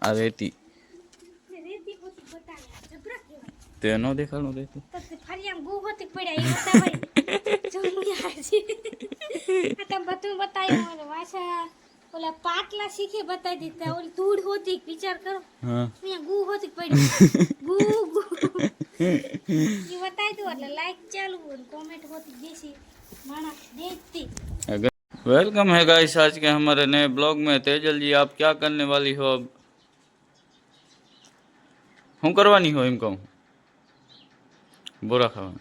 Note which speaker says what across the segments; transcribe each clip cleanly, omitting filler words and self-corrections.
Speaker 1: आ रेती ते नो देखाणो रेती
Speaker 2: ફરિયામ ગુ હોતી પડ્યા એ બતાવાય જો હું આજી આ તો બધું બતાવ્યું મને વાસા ઓલા પાટલા શીખે બતાવી દીધા ઓલી ધૂળ હોતી વિચાર કરો
Speaker 1: हां
Speaker 2: અહીંયા ગુ હોતી પડી ગુ ગુ એ બતાવી દો એટલે લાઈક ચાલુ અને કોમેન્ટ હોતી દેસી માણા देखती।
Speaker 1: वेलकम है गाइस आज के हमारे नए ब्लॉग में। तेजल जी आप क्या करने वाली हो अब? हूँ करवानी हो इनको बोरा खावा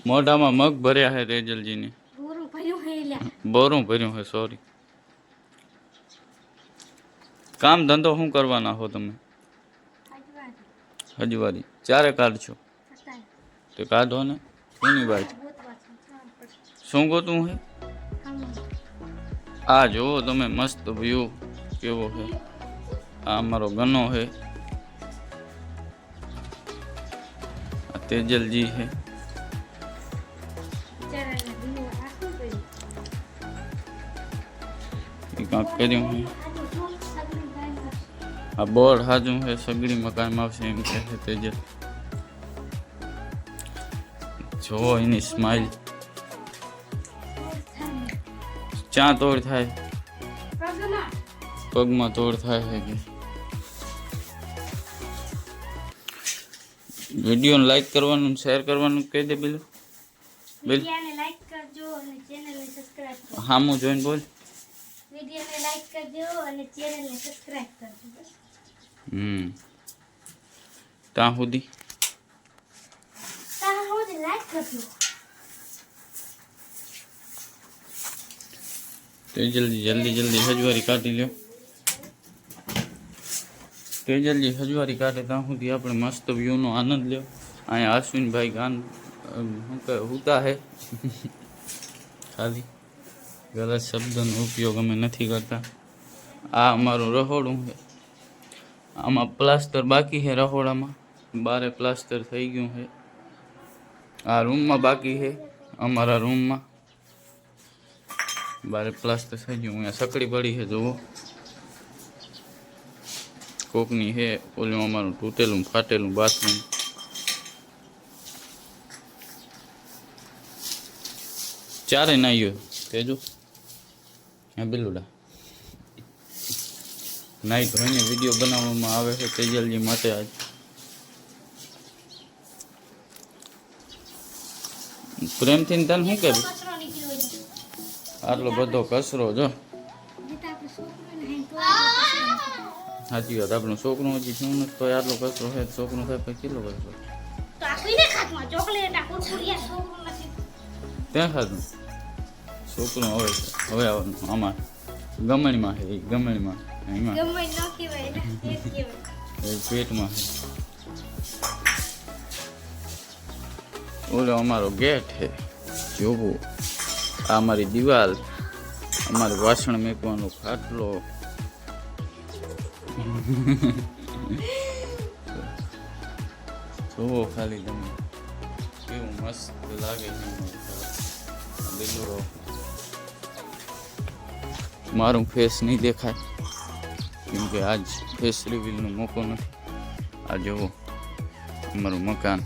Speaker 1: मोढ़ा में मग भरया है तेजल जी ने बोरों भर्યું है सॉरी काम धंधो શું કરવાના હો તમે? હજવારી ચારે કાઢશો તો કાઢો ને એની વાત શું ગોતું હે આ જુઓ તમે મસ્ત વ્યૂ કેવો હે આ અમારો ગનો હે આ તેજલજી હે કાંક કર્યું હે આ બોર્ડ હાજુ હે સગડી મકાનમાં આવશે એમ કહે છે તેજલ જો એની સ્માઇલ ચા તોડ થાય પગમાં તોડ થાય છે કે વિડિયોને લાઈક કરવાનું શેર કરવાનું કહી દે બિલ
Speaker 2: વિડિયોને લાઈક કરજો અને ચેનલને સબસ્ક્રાઇબ કરજો
Speaker 1: હામું જોઈને બોલ
Speaker 2: વિડિયોને લાઈક કરજો અને ચેનલને સબસ્ક્રાઇબ કરજો બસ
Speaker 1: ત્યાં સુધી
Speaker 2: લાઈક કરજો
Speaker 1: તેજલજી જલ્દી જલ્દી હજવારી કાઢી લ્યો તેજલજી હજવારી કાઢે ત્યાં સુધી આપણે મસ્ત વ્યૂનો આનંદ લ્યો અહીંયા અશ્વિનભાઈ ગાન શું કહે હુતા હે ખાલી ગલત શબ્દનો ઉપયોગ અમે નથી કરતા આ અમારું રહોડું છે આમાં પ્લાસ્ટર બાકી છે રહોડામાં બારે પ્લાસ્ટર થઈ ગયું છે આ રૂમમાં બાકી છે અમારા રૂમમાં बारे प्लास्टर થઈ ગયું અહીંયા સકડી પડી છે જુઓ કોકની હે ઓલું અમારું તૂટેલું ફાટેલું બાથરૂમ ચારે નાઈયો તેજો હે બિલુડા નાઈ ધોઈને વિડિયો બનાવવામાં આવે છે તેજલજી માટે આજ પ્રેમથી તને શું કહેવું આટલો બધો કચરો જો સાચી વાત આપણું છોકરું હજી શું નથી તો આટલો કચરો છે છોકરું થાય પછી કેટલો કચરો ત્યાં ખાધું છોકરું હવે હવે આવવાનું આમાં ગમણીમાં છે ગમણીમાં એમાં પેટમાં છે ઓલો અમારો ગેટ છે જોવું આ અમારી દિવાલ અમારું વાસણ મેકવાનો ખાટલો જોવો ખાલી તમે કેવું મસ્ત લાગે છે બિલુડો મારું ફેસ નહીં દેખાય કેમ કે આજ ફેસ રિવીલનો મોકો નથી આ જોવો અમારું મકાન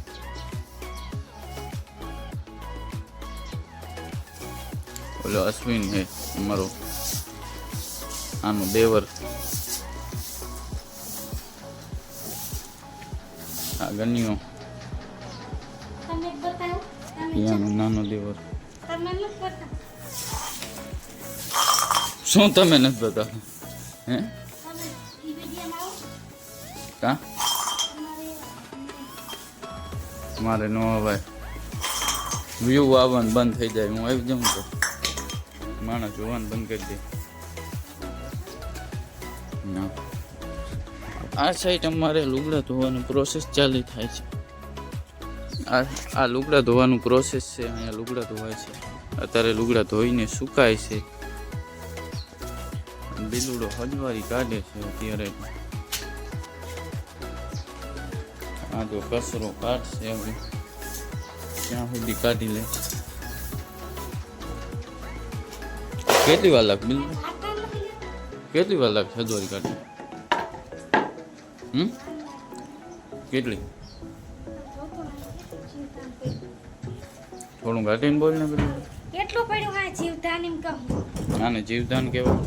Speaker 1: ઓલો અશ્વિન હે અમારો આનો દેવર આ ગન્યો યાનો નાનો દેવર શું તમે નથી બતાવતા હે કા મારે નો ભાઈ વ્યૂ આવવાનું બંધ થઈ જાય હું આવી જાઉં તો માણસ જોવાનું બંધ કરી દે ના આ સાઈડ અમારે લુગડા ધોવાનું પ્રોસેસ ચાલી થાય છે આ લુગડા ધોવાનું પ્રોસેસ છે અહીંયા લુગડા ધોવાય છે અત્યારે લુગડા ધોઈને સુકાય છે બિલુડો હજવારી કાઢે છે અત્યારે આ તો કચરો કાઢશે હવે ત્યાં સુધી કાઢી લે કેટલી વાર લાગે બિલુડો કેટલી વાર લાગે સદોરી કાઢી? કેટલી? થોડું ઘાટીને બોલ ને પેલું.
Speaker 2: કેટલું પડ્યું હા જીવદાન એમ કહું.
Speaker 1: આને જીવદાન કહેવાય.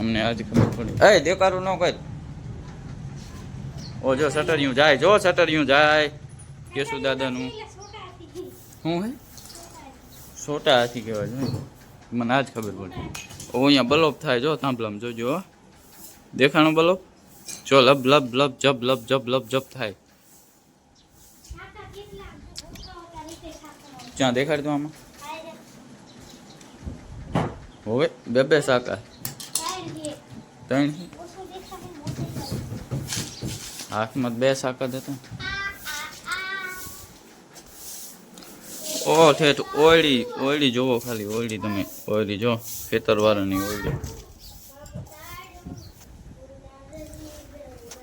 Speaker 1: અમને આજ ખબર પડી. એ દેકારું ન કર. ઓ જો સટરિયું જાય, જો સટરિયું જાય. કેશુ દાદાનું શું હે? છોટા હાથી કહેવાય છે. મને આજ ખબર પડી. ઓ અહીંયા બલોપ થાય જો થાંભલામાં જોજો. દેખાણો બલોપ? જો લબ લબ લબ જબ લબ જબ લબ જબ થાય. ક્યાં દેખાડ દો આમાં? હવે બે સાકા ત્રણ હાથમાં બે સાકા દેતા. ઓ ઠેઠ ઓયડી જોવો ખાલી. ઓયડી તમે ઓયડી જો ખેતરવાળાની ઓયડી.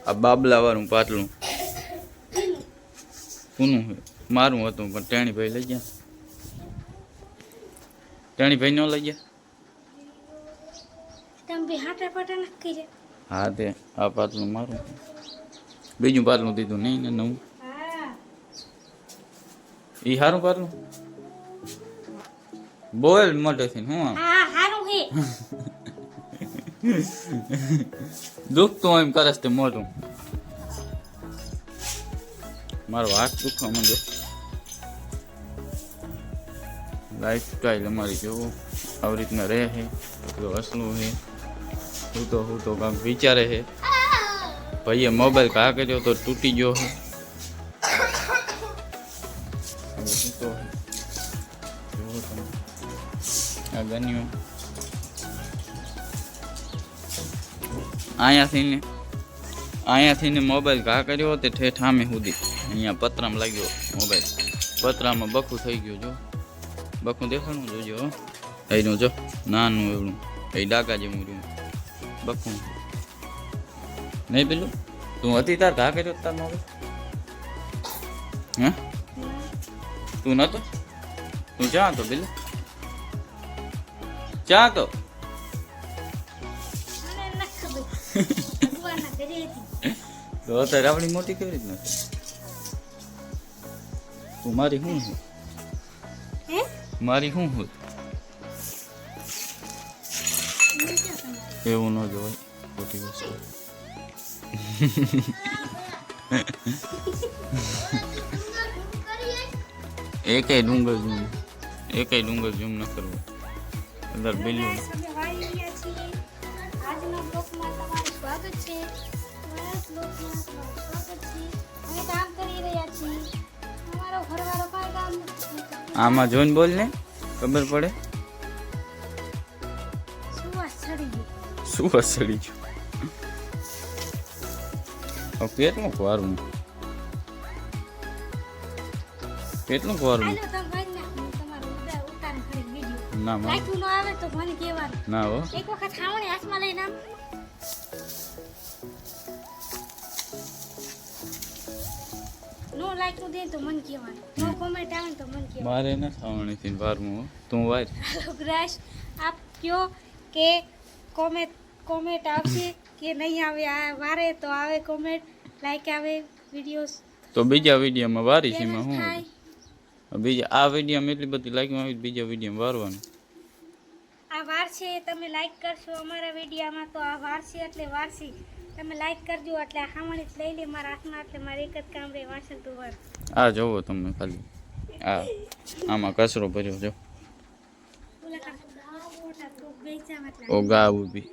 Speaker 1: આ બાબલા વાળું પાટલું કોનું છે? મારું હતું પણ ટેણી ભાઈ લઈ ગયા. ટેણી ભાઈ ન લઈ ગયા. હા તે આ પાટલું મારું. બીજું પાટલું દીધું નહીં ને નવું. ઈ હારું પાટલું બોલ મોટેથી. હું દુખતું એમ કરસ તે મોટું. મારો હાથ દુખવા માંડ્યો. લાઈફ સ્ટાઈલ અમારી જેવું આવી રીતના રહે છે. હસલું છે. હું તો કાંક વિચારે છે. ભાઈએ મોબાઈલ ઘા કર્યો તો તૂટી ગયો છે. આ ગન્યું અહીંયાથી ને મોબાઈલ ઘા કર્યો તે ઠેઠ સામે સુધી અહીંયા પતરામાં લાગ્યો મોબાઈલ. પતરામાં બખું થઈ ગયું. જો બખું દેખાણું જોજો. એનું જો નાનું એવડું એ ડાકા જેવું રહ્યું બખું નહીં. પેલું તું હતી તાર ઘા કર્યો તાર મોબાઈલ? હે તું નતો? તું ચા હતો પેલું? ચા તો તો અત્યારે આપણી મોટી કેવી રીતના? તું મારી શું હું? મારી શું હું? એવું ન જોવાય ખોટી વસ્તુ. એકેય ડુંગર ઝૂમ ન કરવું. અંદર બિલ્લું આમાં જોઈને બોલ ને ખબર પડે. શું સડી ગયું? કેટલું ખવારું ના ના હો.
Speaker 2: એક વખત ખાવણી હાથમાં લઈને આમ નો લાઈક નું દે તો મન કહેવાનું. નો કોમેન્ટ આવે તો મન કહેવાનું.
Speaker 1: મારે ન ખાવણી થી બારમું તું વાર.
Speaker 2: ગ્રાશ આપ કયો કે કોમેન્ટ આવશે કે નહીં આવે? આ વારે તો આવે કોમેન્ટ, લાઈક આવે વિડિયોસ
Speaker 1: તો બીજા વિડીયોમાં વારી છે. એમાં શું બીજા આ વિડીયોમાં એટલી બધી લાઈક આવી, બીજા વિડીયોમાં વારવાનું.
Speaker 2: આ વાર છે તમે લાઈક કરશો અમારા વિડીયોમાં તો આ વાર છે એટલે વારસી તમે લાઈક કરજો એટલે આ ખામણી લઈ લે મારા હાથમાં. એટલે મારે એક જ કામ રહે વાસણ ધોવાનું.
Speaker 1: આ જોવો તમે ખાલી આમાં કચરો ભર્યો જો. ઓ ગા ઊભી